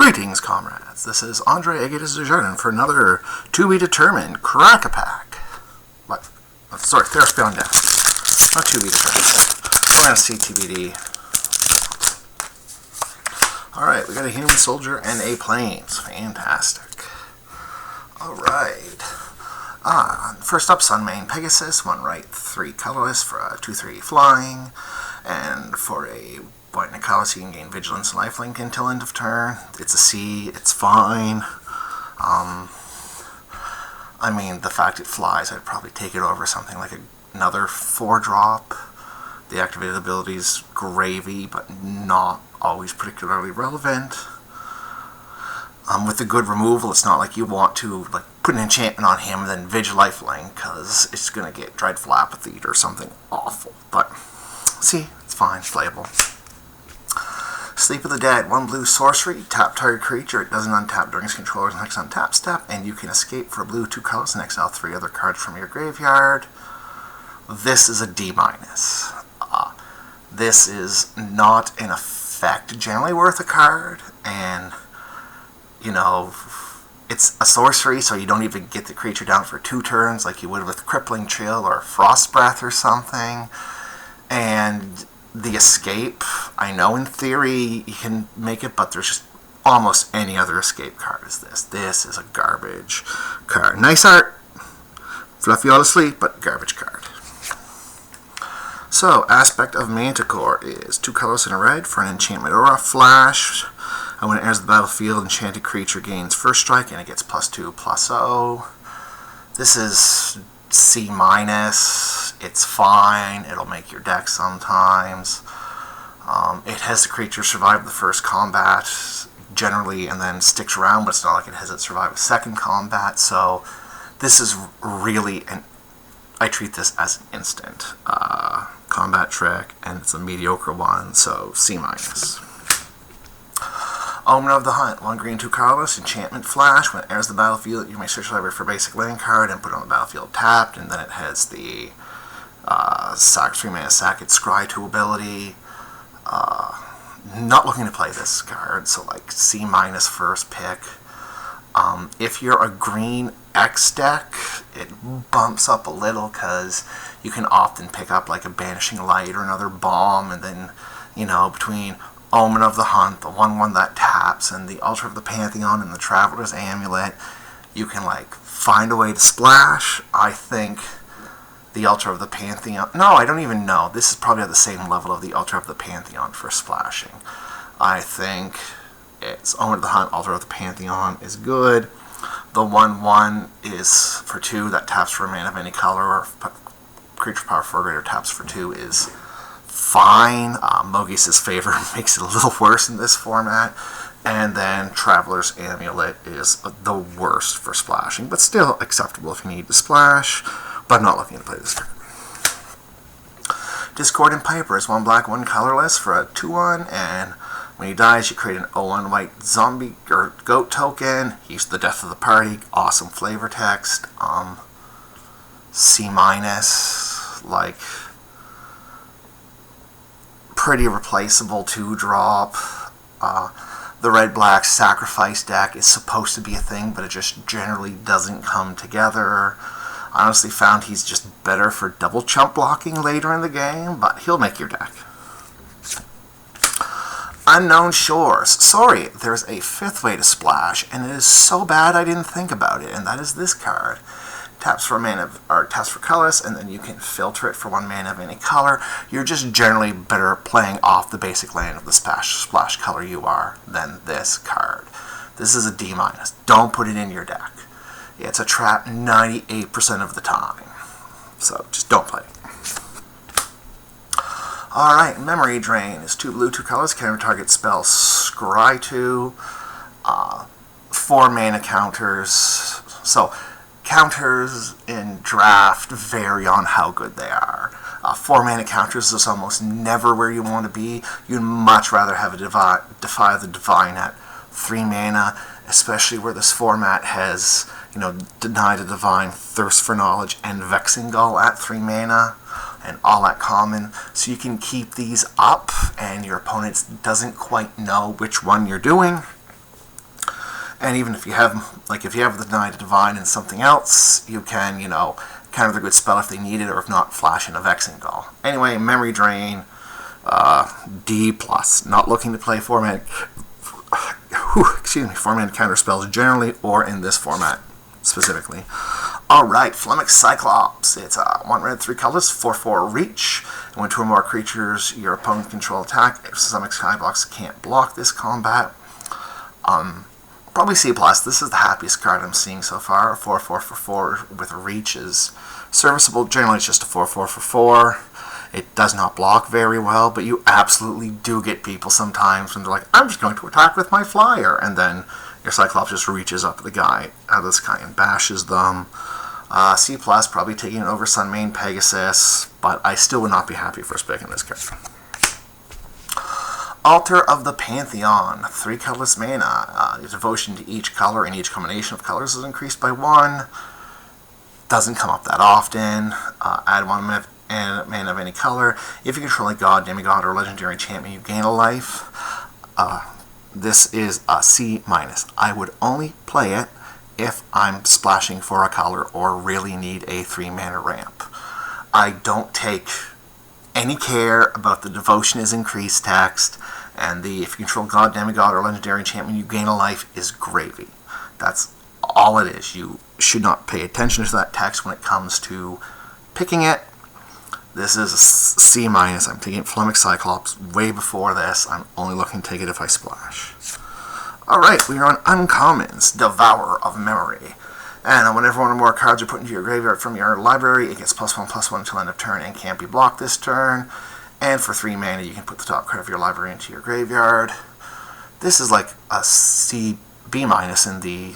Greetings, comrades. This is Andre Agatus Desjardins for another to be determined Crack-a-Pack. What? Oh, sorry, Theros Beyond Death. Not to be determined. We're going to see TBD. Alright, we got a human soldier and a planes. Fantastic. Alright. First up, Sun Main Pegasus, 1 right, 3 colorless for a 2/3 flying. And for a white and a colorless, you can gain vigilance and lifelink until end of turn. It's a C, it's fine. I mean, the fact it flies, I'd probably take it over something like another 4-drop. The activated ability is gravy, but not always particularly relevant. With the good removal, it's not like you want to put an enchantment on him and then Vigil lifelink, because it's going to get Dreadful Apathy or something awful. But, see, it's fine, it's playable. Sleep of the Dead, 1 blue sorcery, tap target creature, it doesn't untap during its controller's next untap step, and you can escape for a blue 2 colors and exile 3 other cards from your graveyard. This is a D-. This is not an effect generally worth a card, and, you know, it's a sorcery, so you don't even get the creature down for 2 turns like you would with Crippling Chill or Frost Breath or something. And the escape, I know in theory you can make it, but there's just almost any other escape card as this. This is a garbage card. Nice art, fluffy all asleep, but garbage card. So, Aspect of Manticore is 2 colors and a red for an enchantment or a flash. And when it enters the battlefield, enchanted creature gains first strike and it gets +2/+0. This is C-. It's fine. It'll make your deck sometimes. It has the creature survive the first combat generally and then sticks around, but it's not like it has it survive a second combat. So this is really I treat this as an instant combat trick, and it's a mediocre one, so C-. Omen of the Hunt, 1 green, 2 colorless, enchantment flash. When it enters the battlefield, you may search the library for a basic land card and put it on the battlefield tapped, and then it has the sack 3 mana sack its Scry 2 ability. Not looking to play this card, so C- first pick. If you're a green X deck, it bumps up a little because you can often pick up a Banishing Light or another bomb, and then, between Omen of the Hunt, the 1/1 that taps, and the Altar of the Pantheon and the Traveler's Amulet, you can find a way to splash. I think the Altar of the Pantheon, no, I don't even know. This is probably at the same level of the Altar of the Pantheon for splashing. I think it's Omen of the Hunt, Altar of the Pantheon is good. The 1/1 is for 2 that taps for a mana of any color, or creature power 4 greater taps for 2 is fine. Mogi's Favor makes it a little worse in this format. And then Traveler's Amulet is the worst for splashing, but still acceptable if you need to splash, but I'm not looking to play this card. Discordant Piper is 1 black, 1 colorless for a 2/1, and when he dies, you create an 0/1 white zombie or goat token. He's the death of the party. Awesome flavor text. C-, pretty replaceable 2-drop. The red-black sacrifice deck is supposed to be a thing, but it just generally doesn't come together. I honestly found he's just better for double chump blocking later in the game, but he'll make your deck. Unknown Shores. Sorry, there's a 5th way to splash, and it is so bad I didn't think about it, and that is this card. Taps for mana, or taps for colors, and then you can filter it for 1 mana of any color. You're just generally better playing off the basic land of the splash color you are than this card. This is a D-. Don't put it in your deck. It's a trap 98% of the time. So just don't play it. Alright, Memory Drain is 2 blue, 2 colors, counter target spell Scry 2, 4 mana counters. So counters in draft vary on how good they are. 4 mana counters is almost never where you want to be. You'd much rather have a Defy the Divine at 3 mana, especially where this format has, Deny the Divine, Thirst for Knowledge, and Vexing Gull at 3 mana, and all at common. So you can keep these up, and your opponent doesn't quite know which one you're doing. And even if you have, if you have the Deny to Divine and something else, you can, counter the good spell if they need it, or if not, flash in a Vexing Doll. Anyway, Memory Drain, D+. Not looking to play 4-mana, 4-mana counter spells generally, or in this format specifically. Alright, Flummox Cyclops. It's 1 red, 3 colors, 4/4 reach. And when 2 or more creatures your opponent control attack, if some skybox can't block this combat. Probably C+. This is the happiest card I'm seeing so far. 4/4 for 4 with reach is serviceable. Generally, it's just a 4/4 for 4. It does not block very well, but you absolutely do get people sometimes when they're like, I'm just going to attack with my flyer, and then your Cyclops just reaches up the guy out of the sky and bashes them. C+, probably taking it over Sunmane Pegasus, but I still would not be happy first picking this card. Altar of the Pantheon, 3 colorless mana. Your devotion to each color and each combination of colors is increased by 1. Doesn't come up that often. Add 1 mana of any color. If you control a god, demigod, or legendary enchantment, you gain a life. This is a C-. I would only play it if I'm splashing for a color or really need a 3-mana ramp. I don't take any care about the devotion is increased text, and the if you control god, demigod, or legendary enchantment, you gain a life is gravy. That's all it is. You should not pay attention to that text when it comes to picking it. This is a C-. I'm taking Flummox Cyclops way before this. I'm only looking to take it if I splash. Alright, we are on uncommons. Devourer of Memory. And whenever 1 or more cards are put into your graveyard from your library, it gets +1/+1 until end of turn and can't be blocked this turn. And for 3 mana, you can put the top card of your library into your graveyard. This is like a C-, B- in the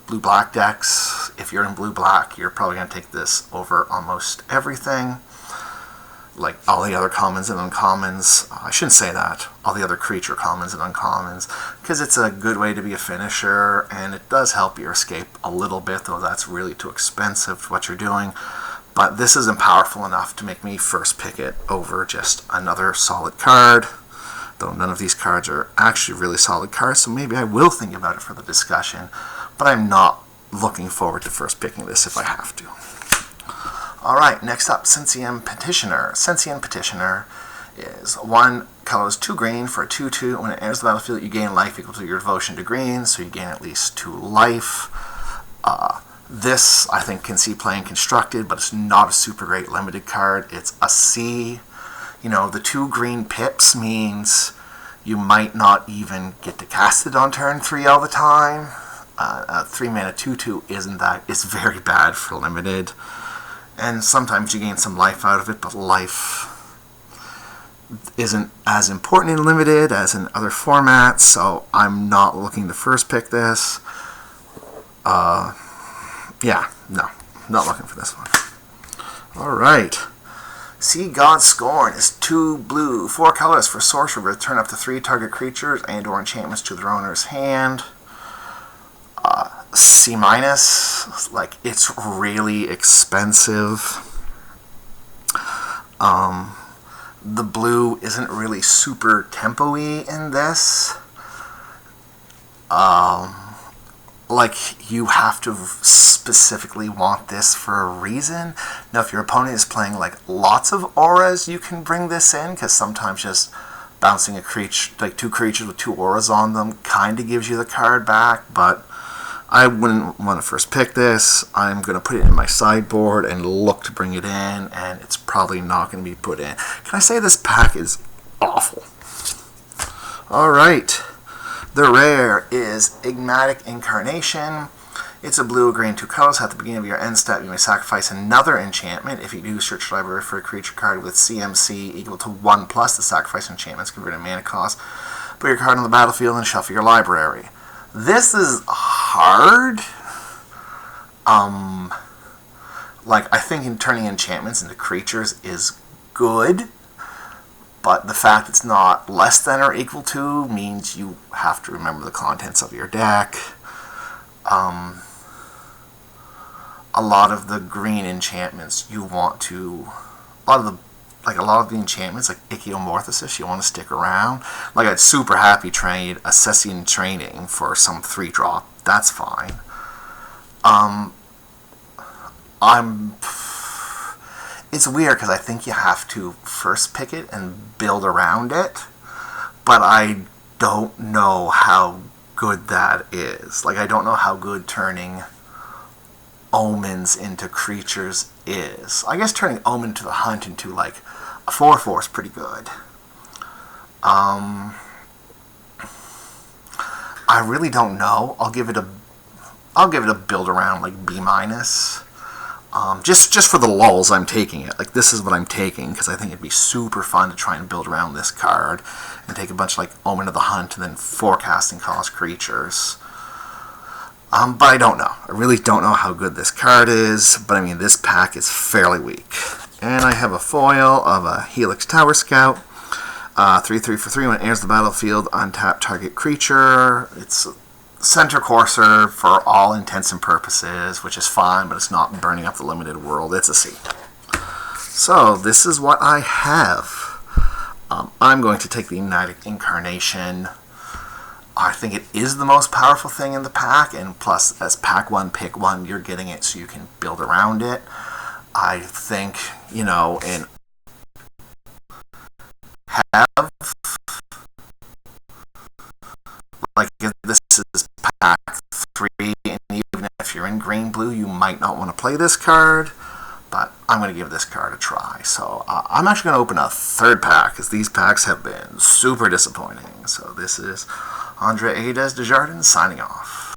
blue-black decks. If you're in blue-black, you're probably going to take this over almost everything. Like all the other commons and uncommons. I shouldn't say that. All the other creature commons and uncommons. Because it's a good way to be a finisher, and it does help your escape a little bit, though that's really too expensive to what you're doing. But this isn't powerful enough to make me first pick it over just another solid card. Though none of these cards are actually really solid cards, so maybe I will think about it for the discussion. But I'm not looking forward to first picking this if I have to. Alright, next up, Sensient Petitioner. Sensient Petitioner is 1 colors, 2 green for a 2/2. When it enters the battlefield, you gain life equal to your devotion to green, so you gain at least 2 life. This, I think, can see playing constructed, but it's not a super great limited card. It's a C. The 2 green pips means you might not even get to cast it on turn 3 all the time. 3 mana 2/2 isn't that. It's very bad for limited. And sometimes you gain some life out of it, but life isn't as important in limited as in other formats, so I'm not looking to first pick this. Yeah, no, not looking for this one. Alright. Sea God Scorn is 2 blue, 4 colors for sorcery. Return up to 3 target creatures and or enchantments to their owner's hand. C-. It's really expensive. The blue isn't really super tempo-y in this. You have to specifically want this for a reason. Now, if your opponent is playing lots of auras, you can bring this in, because sometimes just bouncing a creature, 2 creatures with 2 auras on them, kind of gives you the card back, but I wouldn't want to first pick this. I'm going to put it in my sideboard and look to bring it in, and it's probably not going to be put in. Can I say this pack is awful? Alright. The rare is Enigmatic Incarnation. It's a blue, green, 2 colors. At the beginning of your end step, you may sacrifice another enchantment. If you do search your library for a creature card with CMC equal to 1+, the sacrifice enchantment is converted to mana cost. Put your card on the battlefield and shuffle your library. This is hard. I think in turning enchantments into creatures is good, but the fact it's not less than or equal to means you have to remember the contents of your deck. A lot of the green enchantments you want to... A lot of the like a lot of the enchantments, like Ichthyomorphosis, you want to stick around. Like I'd super happy trade a Sensient training for some 3-drop. That's fine. It's weird because I think you have to first pick it and build around it, but I don't know how good that is. Like I don't know how good turning omens into creatures is. I guess turning omen to the hunt into like a 4/4 is pretty good. I really don't know. I'll give it a build around like B-. Just for the lulls, I'm taking it. Like this is what I'm taking because I think it'd be super fun to try and build around this card and take a bunch of like Omen of the Hunt and then forecasting cost creatures. But I don't know. I really don't know how good this card is. But I mean, this pack is fairly weak. And I have a foil of a Helix Tower Scout. 3/3 for 3. When it enters the battlefield, untap target creature. It's Center Courser for all intents and purposes, which is fine, but it's not burning up the limited world. It's a C. So this is what I have. I'm going to take the Enigmatic Incarnation. I think it is the most powerful thing in the pack, and plus, as pack 1, pick 1, you're getting it so you can build around it. I think, you know, and have, like, if this is pack 3, and even if you're in green-blue, you might not want to play this card, but I'm going to give this card a try. So I'm actually going to open a 3rd pack, because these packs have been super disappointing. So this is Andre Desjardins signing off.